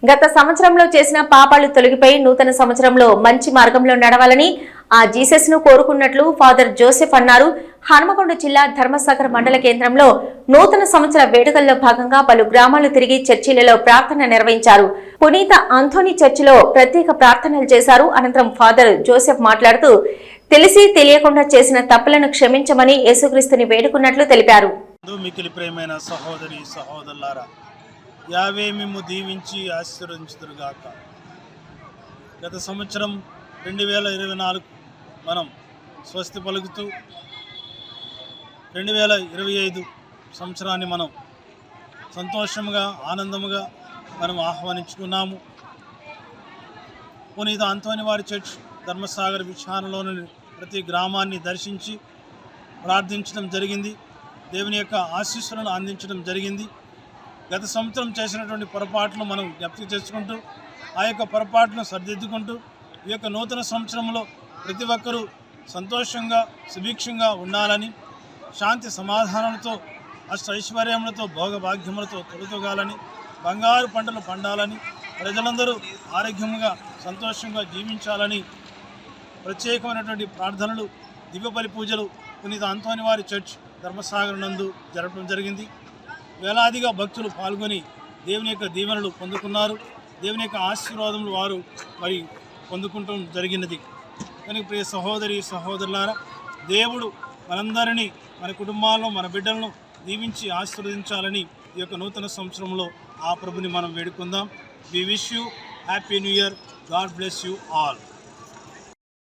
గత సంవత్సరంలో చేసిన పాపాలు తొలగిపోయి నూతన సంవత్సరంలో మంచి మార్గంలో నడవాలని ఆ జీసస్ ను కోరుకున్నట్లు ఫాదర్ జోసెఫ్ అన్నారు. హనుమకొండ జిల్లా ధర్మసాగర్ మండల కేంద్రంలో నూతన సంవత్సర వేడుకల్లో భాగంగా పలు గ్రామాలు తిరిగి చర్చిలలో ప్రార్థన నిర్వహించారు. పునీత ఆంథోనీ చర్చిలో ప్రత్యేక ప్రార్థనలు చేశారు. అనంతరం ఫాదర్ జోసెఫ్ మాట్లాడుతూ తెలిసి తెలియకుండా చేసిన తప్పులను క్షమించమని యేసుక్రీస్తుని వేడుకున్నట్లు తెలిపారు. యావే మేము దీవించి ఆశీర్వదించుదురుగాక. గత సంవత్సరం 2024 మనం స్వస్తి పలుకుతూ 2025 సంవత్సరాన్ని మనం సంతోషంగా ఆనందముగా మనం ఆహ్వానించుకున్నాము. పునీత ఆంథోనీ వారి చర్చ్ ధర్మసాగర్ విచారణలోని ప్రతి గ్రామాన్ని దర్శించి ప్రార్థించడం జరిగింది. దేవుని యొక్క ఆశీస్సులను అందించడం జరిగింది. గత సంవత్సరం చేసినటువంటి పొరపాట్లు మనం జ్ఞప్తి చేసుకుంటూ ఆ యొక్క పొరపాట్లను సరిదిద్దుకుంటూ ఈ యొక్క నూతన సంవత్సరంలో ప్రతి ఒక్కరూ సంతోషంగా సుభిక్షంగా ఉండాలని, శాంతి సమాధానాలతో అష్టైశ్వర్యములతో భోగభాగ్యములతో తొలతొగాలని, బంగారు పంటలు పండాలని, ప్రజలందరూ ఆరోగ్యంగా సంతోషంగా జీవించాలని ప్రత్యేకమైనటువంటి ప్రార్థనలు, దివ్యబలి పూజలు పునీత ఆంథోనీ వారి చర్చ్ ధర్మసాగర్ నందు జరపడం జరిగింది. వేలాదిగా భక్తులు పాల్గొని దేవుని యొక్క దీవెనలు పొందుకున్నారు. దేవుని యొక్క ఆశీర్వాదములు వారు మరి పొందుకుంటూ జరిగినది. కనుక ప్రియ సహోదరి సహోదరులారా, దేవుడు మనందరినీ మన కుటుంబాల్లో మన బిడ్డలను దీవించి ఆశీర్వదించాలని ఈ యొక్క నూతన సంవత్సరంలో ఆ ప్రభుని మనం వేడుకుందాం. We wish you happy new year. God bless you all.